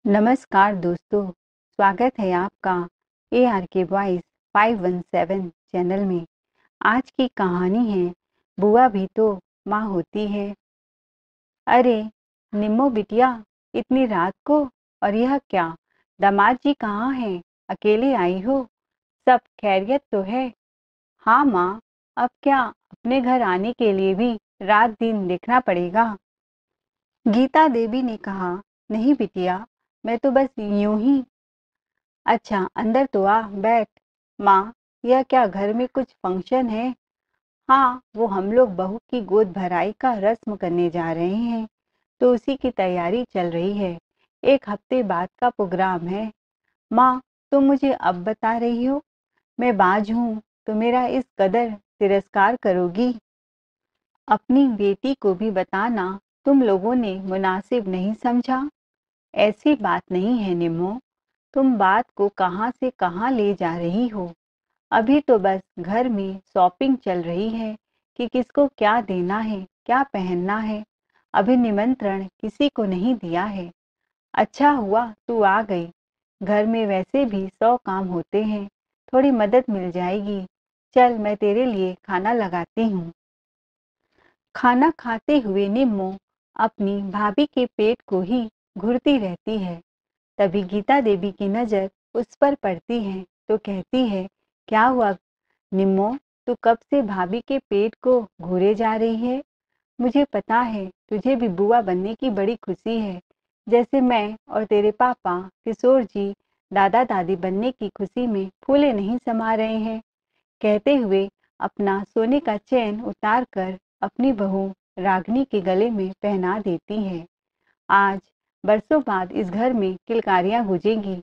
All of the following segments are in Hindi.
नमस्कार दोस्तों, स्वागत है आपका ARK वॉइस 517 चैनल में। आज की कहानी है बुआ भी तो माँ होती है। अरे निम्मो बिटिया, इतनी रात को और यह क्या? दामाद जी कहाँ हैं? अकेले आई हो? सब खैरियत तो है? हाँ माँ, अब क्या अपने घर आने के लिए भी रात दिन देखना पड़ेगा? गीता देवी ने कहा, नहीं बिटिया, मैं तो बस यूं ही। अच्छा अंदर तो आ बैठ। माँ, यह क्या घर में कुछ फंक्शन है? हाँ, वो हम लोग बहू की गोद भराई का रस्म करने जा रहे हैं, तो उसी की तैयारी चल रही है। 1 हफ्ते बाद का प्रोग्राम है। माँ, तुम मुझे अब बता रही हो? मैं बाज हूँ तो मेरा इस कदर तिरस्कार करोगी? अपनी बेटी को भी बताना तुम लोगों ने मुनासिब नहीं समझा? ऐसी बात नहीं है निम्मो, तुम बात को कहाँ से कहाँ ले जा रही हो। अभी तो बस घर में शॉपिंग चल रही है कि किसको क्या देना है, क्या पहनना है। अभी निमंत्रण किसी को नहीं दिया है। अच्छा हुआ तू आ गई। घर में वैसे भी 100 काम होते हैं, थोड़ी मदद मिल जाएगी। चल मैं तेरे लिए खाना लगाती हूँ। खाना खाते हुए निम्मो अपनी भाभी के पेट को ही घूरती रहती है। तभी गीता देवी की नजर उस पर पड़ती है तो कहती है, क्या हुआ निम्मो, तू कब से भाभी के पेट को घूरे जा रही है? मुझे पता है तुझे भी बुआ बनने की बड़ी खुशी है, जैसे मैं और तेरे पापा किशोर जी दादा दादी बनने की खुशी में फूले नहीं समा रहे हैं। कहते हुए अपना सोने का चैन उतार कर अपनी बहू रागनी के गले में पहना देती है। आज बरसों बाद इस घर में किलकारियां गूंजेंगी।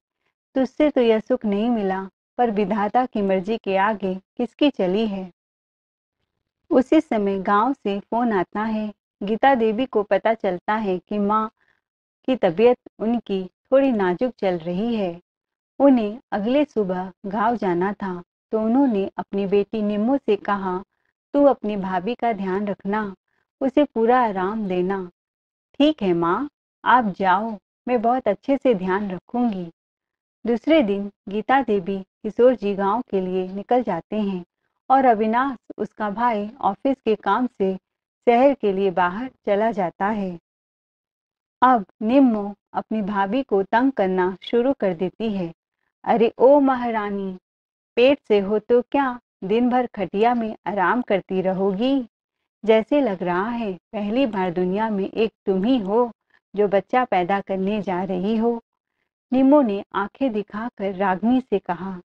तुझसे तो यह सुख नहीं मिला, पर विधाता की मर्जी के आगे किसकी चली है। उसी समय गांव से फोन आता है। गीता देवी को पता चलता है कि माँ की तबीयत उनकी थोड़ी नाजुक चल रही है। उन्हें अगले सुबह गांव जाना था, तो उन्होंने अपनी बेटी निम्मो से कहा, तू अपनी भाभी का ध्यान रखना, उसे पूरा आराम देना। ठीक है माँ, आप जाओ, मैं बहुत अच्छे से ध्यान रखूंगी। दूसरे दिन गीता देवी किशोर जी गांव के लिए निकल जाते हैं और अविनाश उसका भाई ऑफिस के काम से शहर के लिए बाहर चला जाता है। अब निम्मो अपनी भाभी को तंग करना शुरू कर देती है। अरे ओ महारानी, पेट से हो तो क्या दिन भर खटिया में आराम करती रहोगी? जैसे लग रहा है पहली बार दुनिया में एक तुम ही हो जो बच्चा पैदा करने जा रही हो। निम्मो ने आंखें दिखाकर रागिनी से कहा।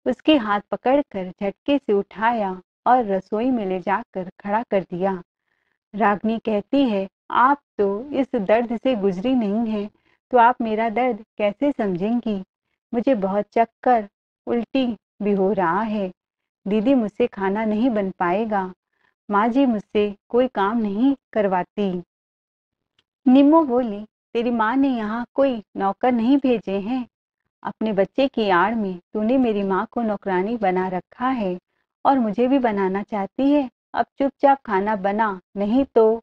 उसके हाथ पकड़कर झटके से उठाया और रसोई में ले जाकर खड़ा कर दिया। रागिनी कहती है, आप तो इस दर्द से गुजरी नहीं है, तो आप मेरा दर्द कैसे समझेंगी? मुझे बहुत चक्कर उल्टी भी हो रहा है। दीदी मुझसे खाना नहीं बन पाएगा। माँ जी मुझसे कोई काम नहीं करवाती। निम्मो बोली, तेरी माँ ने यहाँ कोई नौकर नहीं भेजे हैं? अपने बच्चे की आड़ में तूने मेरी माँ को नौकरानी बना रखा है और मुझे भी बनाना चाहती है। अब चुपचाप खाना बना, नहीं तो।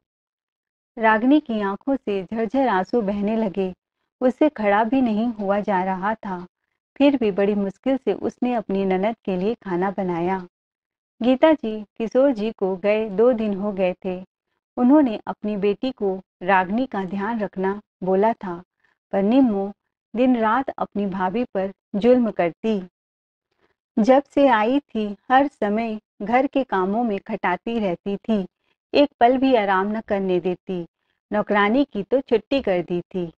रागिनी की आंखों से झरझर आंसू बहने लगे। उससे खड़ा भी नहीं हुआ जा रहा था। फिर भी बड़ी मुश्किल से उसने अपनी ननद के लिए खाना बनाया। गीता जी किशोर जी को गए 2 दिन हो गए थे। उन्होंने अपनी बेटी को रागिनी का ध्यान रखना बोला था, पर निम्मो दिन रात अपनी भाभी पर जुल्म करती। जब से आई थी हर समय घर के कामों में खटाती रहती थी, एक पल भी आराम न करने देती। नौकरानी की तो छुट्टी कर दी थी।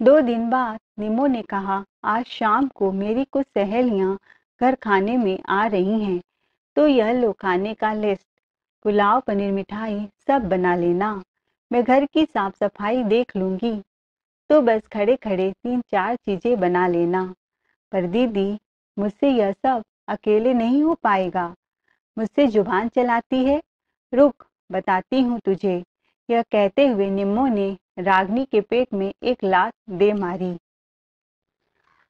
2 दिन बाद निम्मो ने कहा, आज शाम को मेरी कुछ सहेलियां घर खाने में आ रही हैं, तो यह लो खाने का लिस्ट। पुलाव, पनीर, मिठाई सब बना लेना। मैं घर की साफ सफाई देख लूंगी, तो बस खड़े खड़े 3-4 चीजें बना लेना। पर दीदी, मुझसे यह सब अकेले नहीं हो पाएगा। मुझसे जुबान चलाती है। रुक, बताती हूँ तुझे। यह कहते हुए निम्मो ने रागिनी के पेट में एक लात दे मारी।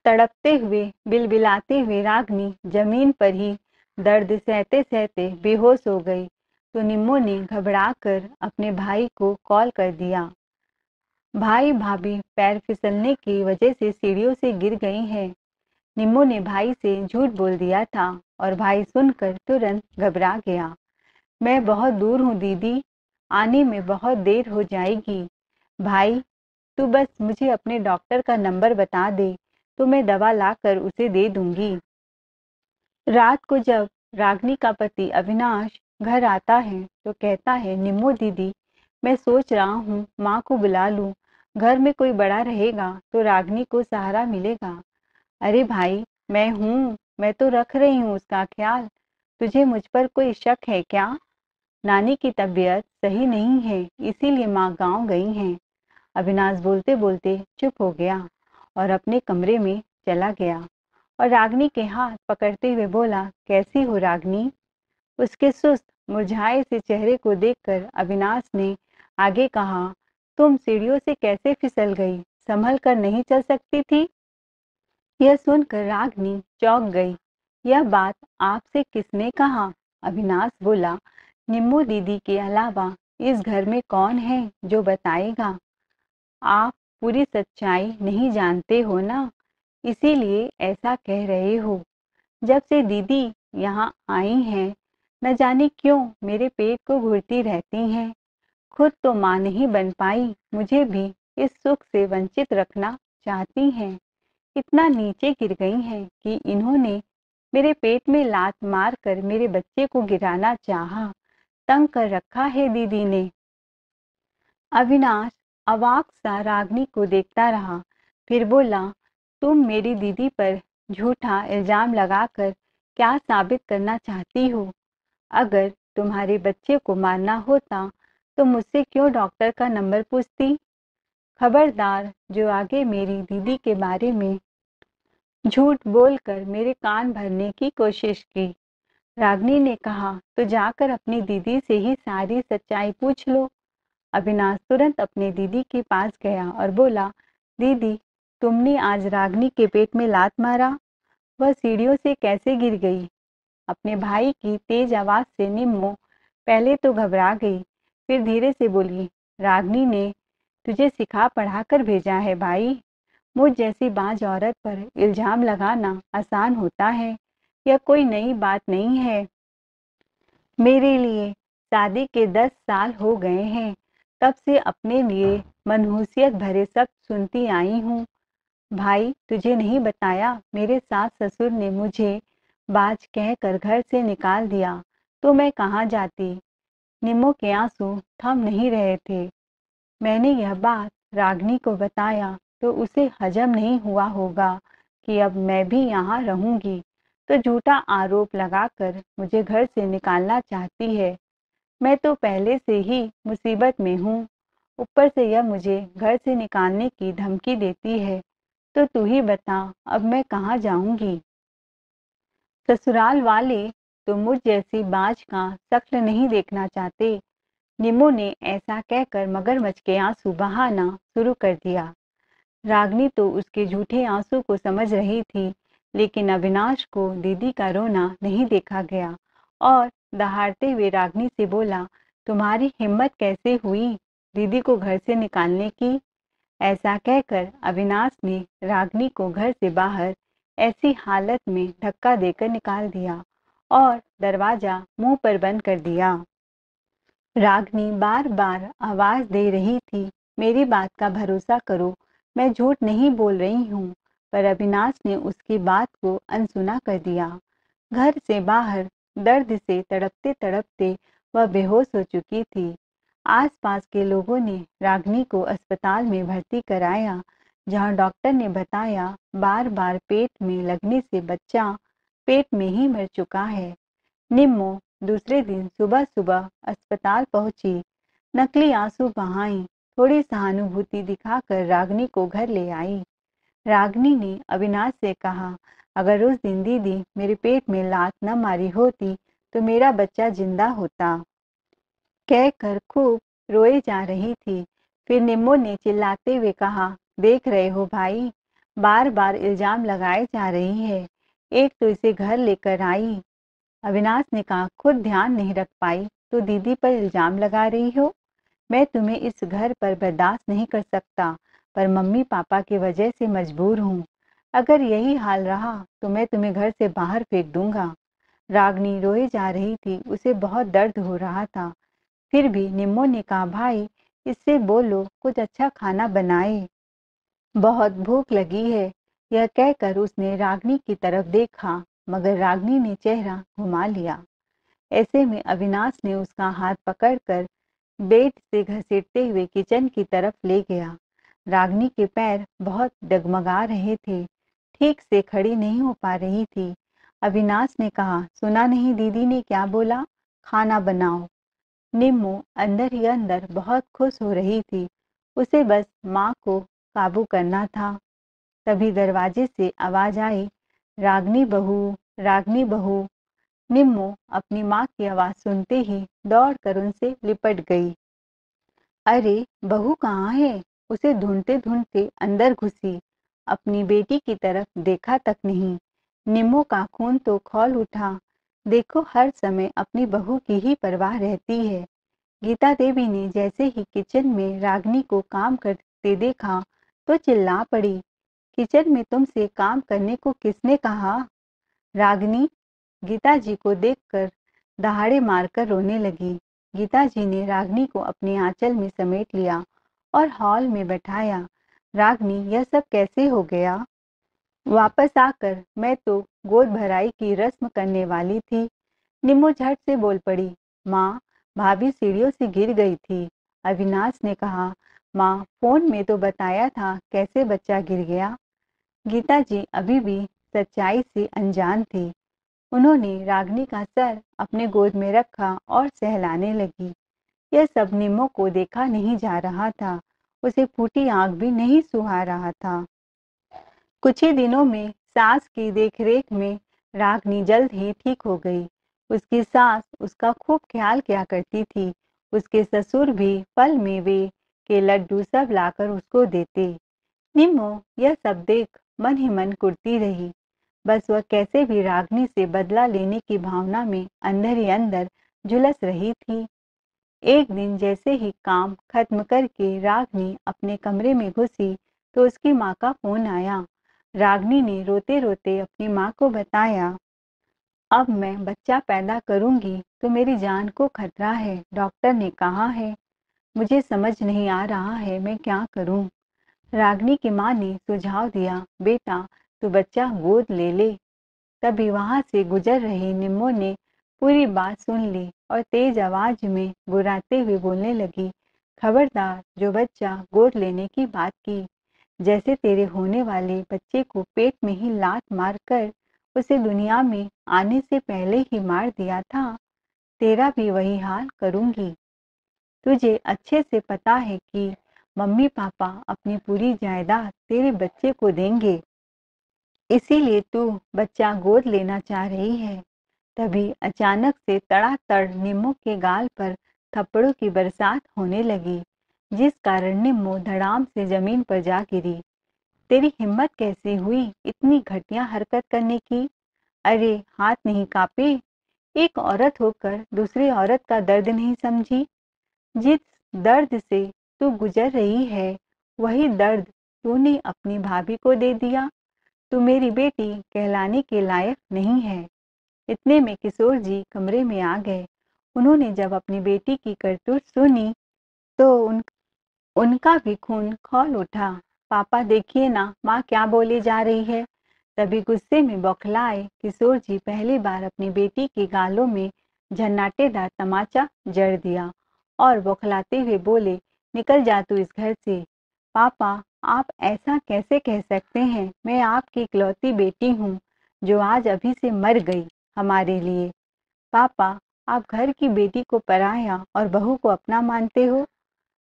तड़पते हुए बिलबिलाते हुए रागिनी जमीन पर ही दर्द सहते सहते बेहोश हो गई। तो निम्मो ने घबराकर अपने भाई को कॉल कर दिया। भाई भाभी पैर फिसलने की वजह से सीढ़ियों से गिर गई हैं। निम्मो ने भाई से झूठ बोल दिया था और भाई सुनकर तुरंत घबरा गया। मैं बहुत दूर हूँ दीदी, आने में बहुत देर हो जाएगी। भाई, तू बस मुझे अपने डॉक्टर का नंबर बता दे तो मैं दवा लाकर उसे दे दूंगी। रात को जब रागिनी का पति अविनाश घर आता है तो कहता है, निम्मो दीदी, मैं सोच रहा हूँ माँ को बुला लूँ। घर में कोई बड़ा रहेगा तो रागिनी को सहारा मिलेगा। अरे भाई, मैं हूँ, मैं तो रख रही हूँ उसका ख्याल। तुझे मुझ पर कोई शक है क्या? नानी की तबीयत सही नहीं है, इसीलिए माँ गांव गई हैं। अविनाश बोलते बोलते चुप हो गया और अपने कमरे में चला गया और रागिनी के हाथ पकड़ते हुए बोला, कैसी हो रागिनी? उसके सुस्त मुरझाए से चेहरे को देखकर अविनाश ने आगे कहा, तुम सीढ़ियों से कैसे फिसल गई? संभल कर नहीं चल सकती थी? यह सुनकर रागिनी चौंक गई। यह बात आपसे किसने कहा? अविनाश बोला, निम्मू दीदी के अलावा इस घर में कौन है जो बताएगा? आप पूरी सच्चाई नहीं जानते हो ना, इसीलिए ऐसा कह रहे हो। जब से दीदी यहाँ आई हैं, न जाने क्यों मेरे पेट को घुरती रहती हैं। खुद तो माँ नहीं बन पाई, मुझे भी इस सुख से वंचित रखना चाहती हैं। इतना नीचे गिर गई हैं कि इन्होंने मेरे पेट में लात मार कर मेरे बच्चे को गिराना चाहा। तंग कर रखा है दीदी ने। अविनाश अवाक सा रागिनी को देखता रहा, फिर बोला, तुम मेरी दीदी पर झूठा इल्जाम लगाकर क्या साबित करना चाहती हो? अगर तुम्हारे बच्चे को मारना होता तो मुझसे क्यों डॉक्टर का नंबर पूछती? खबरदार, जो आगे मेरी दीदी के बारे में झूठ बोलकर मेरे कान भरने की कोशिश की। रागिनी ने कहा, तो जाकर अपनी दीदी से ही सारी सच्चाई पूछ लो। अविनाश तुरंत अपने दीदी के पास गया और बोला, दीदी, तुमने आज रागिनी के पेट में लात मारा? वह सीढ़ियों से कैसे गिर गई? अपने भाई की तेज आवाज से निम्मो पहले तो घबरा गई, फिर धीरे से बोली, रागिनी ने तुझे सिखा पढ़ा कर भेजा है भाई। मुझ जैसी बांझ औरत पर इल्जाम लगाना आसान होता है, यह कोई नई बात नहीं है। मेरे लिए शादी के 10 साल हो गए हैं, तब से अपने लिए मनहूसियत भरे शब्द सुनती आई हूँ। भाई, तुझे नहीं बताया, मेरे सास ससुर ने मुझे बाज कहकर घर से निकाल दिया, तो मैं कहाँ जाती? निम्मो के आंसू थम नहीं रहे थे। मैंने यह बात रागिनी को बताया तो उसे हजम नहीं हुआ होगा कि अब मैं भी यहाँ रहूंगी, तो झूठा आरोप लगाकर मुझे घर से निकालना चाहती है। मैं तो पहले से ही मुसीबत में हूँ, ऊपर से यह मुझे घर से निकालने की धमकी देती है। तो तू ही बता, अब मैं कहाँ जाऊंगी? ससुराल वाले तो मुझ जैसी बाज का शक्ल नहीं देखना चाहते। निम्मो ने ऐसा कहकर मगरमच्छ के आंसू बहाना शुरू कर दिया। रागिनी तो उसके झूठे आंसू को समझ रही थी, लेकिन अविनाश को दीदी का रोना नहीं देखा गया और दहाड़ते हुए रागिनी से बोला, तुम्हारी हिम्मत कैसे हुई दीदी को घर से निकालने की? ऐसा कहकर अविनाश ने रागिनी को घर से बाहर ऐसी हालत में धक्का देकर निकाल दिया और दरवाजा मुंह पर बंद कर दिया। रागिनी बार बार आवाज दे रही थी, मेरी बात का भरोसा करो, मैं झूठ नहीं बोल रही हूँ, पर अविनाश ने उसकी बात को अनसुना कर दिया। घर से बाहर दर्द से तड़पते तड़पते वह बेहोश हो चुकी थी। आसपास के लोगों ने रागिनी को अस्पताल में भर्ती कराया, जहां डॉक्टर ने बताया बार बार पेट में लगने से बच्चा पेट में ही मर चुका है। निम्मो दूसरे दिन सुबह सुबह अस्पताल पहुंची, नकली आंसू बहाई, थोड़ी सहानुभूति दिखाकर रागिनी को घर ले आई। रागिनी ने अविनाश से कहा, अगर उस दिन दीदी मेरे पेट में लात न मारी होती तो मेरा बच्चा जिंदा होता। कहकर खूब रोए जा रही थी। फिर निम्मो ने चिल्लाते हुए कहा, देख रहे हो भाई, बार बार इल्जाम लगाए जा रही है, एक तो इसे घर लेकर आई। अविनाश ने कहा, खुद ध्यान नहीं रख पाई तो दीदी पर इल्जाम लगा रही हो? मैं तुम्हें इस घर पर बर्दाश्त नहीं कर सकता, पर मम्मी पापा की वजह से मजबूर हूँ। अगर यही हाल रहा तो मैं तुम्हें घर से बाहर फेंक दूंगा। रागनी रोए जा रही थी, उसे बहुत दर्द हो रहा था। फिर भी निम्मो ने कहा, भाई इससे बोलो कुछ अच्छा खाना बनाए, बहुत भूख लगी है। यह कहकर उसने रागनी की तरफ देखा, मगर रागनी ने चेहरा घुमा लिया। ऐसे में अविनाश ने उसका हाथ पकड़कर बेड से घसीटते हुए किचन की तरफ ले गया। रागनी के पैर बहुत डगमगा रहे थे, ठीक से खड़ी नहीं हो पा रही थी। अविनाश ने कहा, सुना नहीं दीदी ने क्या बोला, खाना बनाओ। निम्मो अंदर ही अंदर बहुत खुश हो रही थी, उसे बस माँ को काबू करना था। तभी दरवाजे से आवाज आई, रागनी बहू, रागनी बहू। निम्मो अपनी माँ की आवाज सुनते ही दौड़कर उनसे लिपट गई। अरे बहू कहाँ है? उसे ढूंढते ढूंढते अंदर घुसी, अपनी बेटी की तरफ देखा तक नहीं। निम्मो का खून तो खौल उठा। देखो, हर समय अपनी बहू की ही परवाह रहती है। गीता देवी ने जैसे ही किचन में रागनी को काम करते देखा तो चिल्ला पड़ी, किचन में तुमसे काम करने को किसने कहा? रागनी गीता जी को देखकर दहाड़े मारकर रोने लगी। गीता जी ने रागनी को अपने आंचल में समेट लिया और हॉल में बैठाया। रागनी, यह सब कैसे हो गया? वापस आकर मैं तो गोद भराई की रस्म करने वाली थी। निम्मो झट से बोल पड़ी, माँ, भाभी सीढ़ियों से गिर गई थी। अविनाश ने कहा, माँ, फोन में तो बताया था कैसे बच्चा गिर गया। गीता जी अभी भी सच्चाई से अनजान थी। उन्होंने रागनी का सर अपने गोद में रखा और सहलाने लगी। यह सब निम्मो को देखा नहीं जा रहा था, उसे फूटी आंख भी नहीं सुहा रहा था। कुछ ही दिनों में सास की देखरेख में रागनी जल्द ही ठीक हो गई। उसकी सास उसका खूब ख्याल किया करती थी। उसके ससुर भी फल मेवे के लड्डू सब लाकर उसको देते। निम्मो यह सब देख मन ही मन कुढ़ती रही। बस वह कैसे भी रागनी से बदला लेने की भावना में अंदर ही अंदर झुलस रही थी। एक दिन जैसे ही काम खत्म करके रागनी अपने कमरे में घुसी तो उसकी माँ का फोन आया। रागनी ने रोते रोते अपनी माँ को बताया, अब मैं बच्चा पैदा करूंगी तो मेरी जान को खतरा है, डॉक्टर ने कहा है। मुझे समझ नहीं आ रहा है मैं क्या करूं। रागनी की माँ ने सुझाव दिया, बेटा तू बच्चा गोद ले ले। तभी वहां से गुजर रही निम्मो ने पूरी बात सुन ली और तेज आवाज में गुर्राते हुए बोलने लगी, खबरदार जो बच्चा गोद लेने की बात की, जैसे तेरे होने वाले बच्चे को पेट में ही लात मारकर उसे दुनिया में आने से पहले ही मार दिया था, तेरा भी वही हाल करूंगी। तुझे अच्छे से पता है कि मम्मी पापा अपनी पूरी जायदाद तेरे बच्चे को देंगे, इसीलिए तू बच्चा गोद लेना चाह रही है। तभी अचानक से तड़ातड़ निम्मो के गाल पर थप्पड़ों की बरसात होने लगी, जिस कारण निम्मो धड़ाम से जमीन पर जा गिरी। तेरी हिम्मत कैसे हुई इतनी घटिया हरकत करने की? अरे हाथ नहीं कांपे? एक औरत होकर दूसरी औरत का दर्द नहीं समझी? जिस दर्द से तू गुजर रही है वही दर्द तूने अपनी भाभी को दे दिया। तू मेरी बेटी कहलाने के लायक नहीं है। इतने में किशोर जी कमरे में आ गए। उन्होंने जब अपनी बेटी की करतूत सुनी तो उनका भी खून खौल उठा। पापा देखिए ना, माँ क्या बोले जा रही है। तभी गुस्से में बौखलाए किशोर जी पहली बार अपनी बेटी के गालों में झन्नाटेदार तमाचा जड़ दिया और बौखलाते हुए बोले, निकल जा तू इस घर से। पापा, आप ऐसा कैसे कह सकते हैं? मैं आपकी इकलौती बेटी हूँ जो आज अभी से मर गई हमारे लिए। पापा, आप घर की बेटी को पराया और बहू को अपना मानते हो।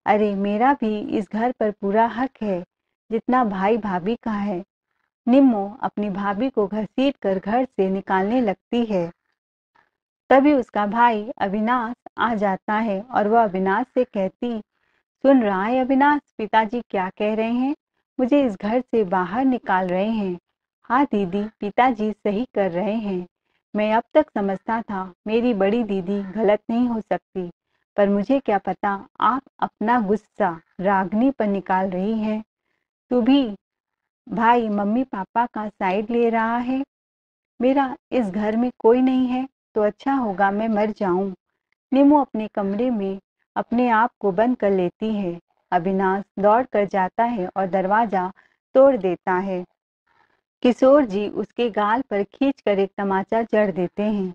अरे मेरा भी इस घर पर पूरा हक है जितना भाई भाभी का है। निम्मो अपनी भाभी को घसीट कर घर से निकालने लगती है। तभी उसका भाई अविनाश आ जाता है और वह अविनाश से कहती, सुन रहा है अविनाश, पिताजी क्या कह रहे हैं? मुझे इस घर से बाहर निकाल रहे हैं। हाँ दीदी, पिताजी सही कर रहे हैं। मैं अब तक समझता था मेरी बड़ी दीदी गलत नहीं हो सकती, पर मुझे क्या पता आप अपना गुस्सा रागनी पर निकाल रही है। तू भी भाई मम्मी पापा का साइड ले रहा है। मेरा इस घर में कोई नहीं है तो अच्छा होगा मैं मर जाऊं। नीमू अपने कमरे में अपने आप को बंद कर लेती है। अविनाश दौड़ कर जाता है और दरवाजा तोड़ देता है। किशोर जी उसके गाल पर खींचकर एक तमाचा जड़ देते हैं।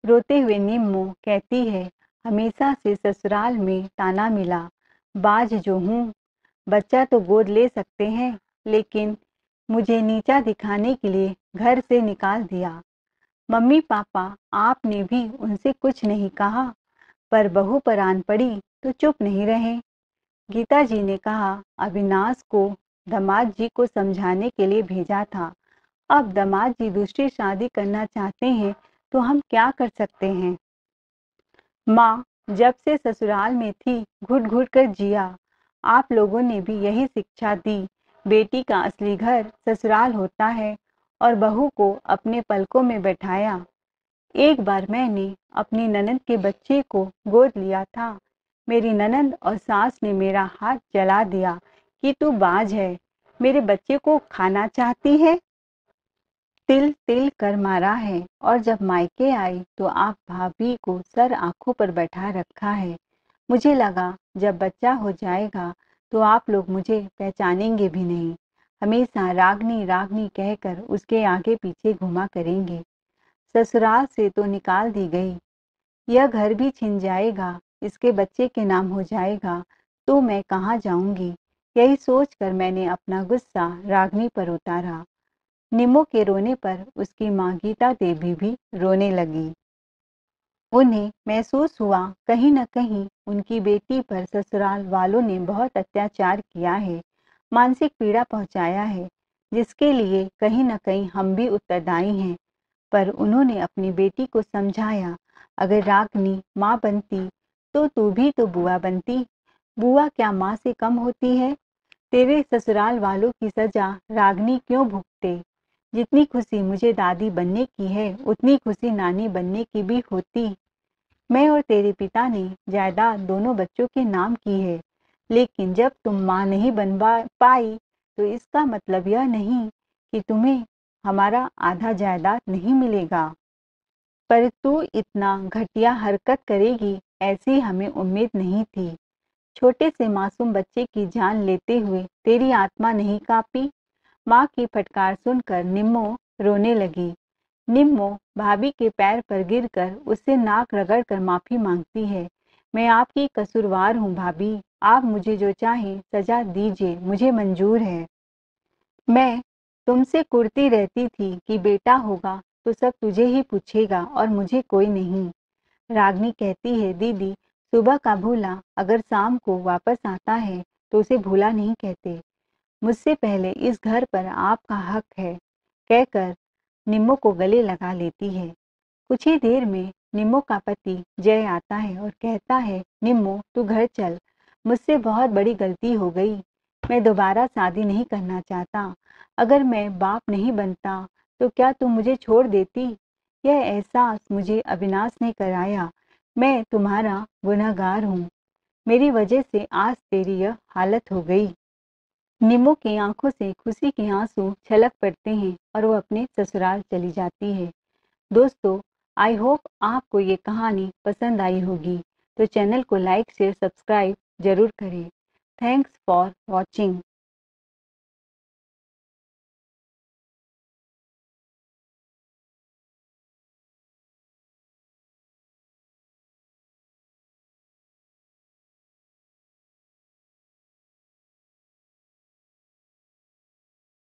रोते हुए नीमू कहती है, हमेशा से ससुराल में ताना मिला, बाज जो हूँ। बच्चा तो गोद ले सकते हैं, लेकिन मुझे नीचा दिखाने के लिए घर से निकाल दिया। मम्मी पापा आपने भी उनसे कुछ नहीं कहा, पर बहू पर आन पड़ी तो चुप नहीं रहे। गीता जी ने कहा, अविनाश को दामाद जी को समझाने के लिए भेजा था। अब दामाद जी दूसरी शादी करना चाहते हैं तो हम क्या कर सकते हैं। माँ जब से ससुराल में थी घुट घुट कर जिया। आप लोगों ने भी यही शिक्षा दी, बेटी का असली घर ससुराल होता है, और बहू को अपने पलकों में बैठाया। एक बार मैंने अपनी ननंद के बच्चे को गोद लिया था। मेरी ननंद और सास ने मेरा हाथ जला दिया कि तू बाज है, मेरे बच्चे को खाना चाहती है। तिल तिल कर मारा है, और जब मायके आई तो आप भाभी को सर आंखों पर बैठा रखा है। मुझे लगा जब बच्चा हो जाएगा तो आप लोग मुझे पहचानेंगे भी नहीं, हमेशा रागनी रागनी कहकर उसके आगे पीछे घुमा करेंगे। ससुराल से तो निकाल दी गई, यह घर भी छिन जाएगा, इसके बच्चे के नाम हो जाएगा, तो मैं कहाँ जाऊंगी। यही सोचकर मैंने अपना गुस्सा रागनी पर उतारा। निमो के रोने पर उसकी माँ गीता देवी भी रोने लगी। उन्हें महसूस हुआ कहीं न कहीं उनकी बेटी पर ससुराल वालों ने बहुत अत्याचार किया है, मानसिक पीड़ा पहुंचाया है, जिसके लिए कहीं न कहीं हम भी उत्तरदायी हैं। पर उन्होंने अपनी बेटी को समझाया, अगर रागनी माँ बनती तो तू भी तो बुआ बनती। बुआ क्या माँ से कम होती है। तेरे ससुराल वालों की सजा रागनी क्यों भुगते। जितनी खुशी मुझे दादी बनने की है, उतनी खुशी नानी बनने की भी होती। मैं और तेरे पिता ने जायदाद दोनों बच्चों के नाम की है, लेकिन जब तुम माँ नहीं बन पाई तो इसका मतलब यह नहीं कि तुम्हें हमारा आधा जायदाद नहीं मिलेगा। पर तू इतना घटिया हरकत करेगी ऐसी हमें उम्मीद नहीं थी। छोटे से मासूम बच्चे की जान लेते हुए तेरी आत्मा नहीं कांपी। माँ की फटकार सुनकर निम्मो रोने लगी। निम्मो भाभी के पैर पर गिरकर उससे नाक रगड़कर माफी मांगती है। मैं आपकी कसूरवार हूँ भाभी, आप मुझे जो चाहें सजा दीजिए, मुझे मंजूर है। मैं तुमसे कुड़ती रहती थी कि बेटा होगा तो सब तुझे ही पूछेगा और मुझे कोई नहीं। रागनी कहती है, दीदी सुबह का भूला अगर शाम को वापस आता है तो उसे भूला नहीं कहते। मुझसे पहले इस घर पर आपका हक है, कहकर निम्मो को गले लगा लेती है। कुछ ही देर में निम्मो का पति जय आता है और कहता है, निम्मो तू घर चल, मुझसे बहुत बड़ी गलती हो गई। मैं दोबारा शादी नहीं करना चाहता। अगर मैं बाप नहीं बनता तो क्या तुम मुझे छोड़ देती। यह एहसास मुझे अविनाश ने कराया। मैं तुम्हारा गुनहगार हूँ। मेरी वजह से आज तेरी यह हालत हो गई। निम्मो की आंखों से खुशी के आंसू छलक पड़ते हैं और वो अपने ससुराल चली जाती है। दोस्तों, आई होप आपको ये कहानी पसंद आई होगी, तो चैनल को लाइक शेयर सब्सक्राइब जरूर करें। Thanks for watching.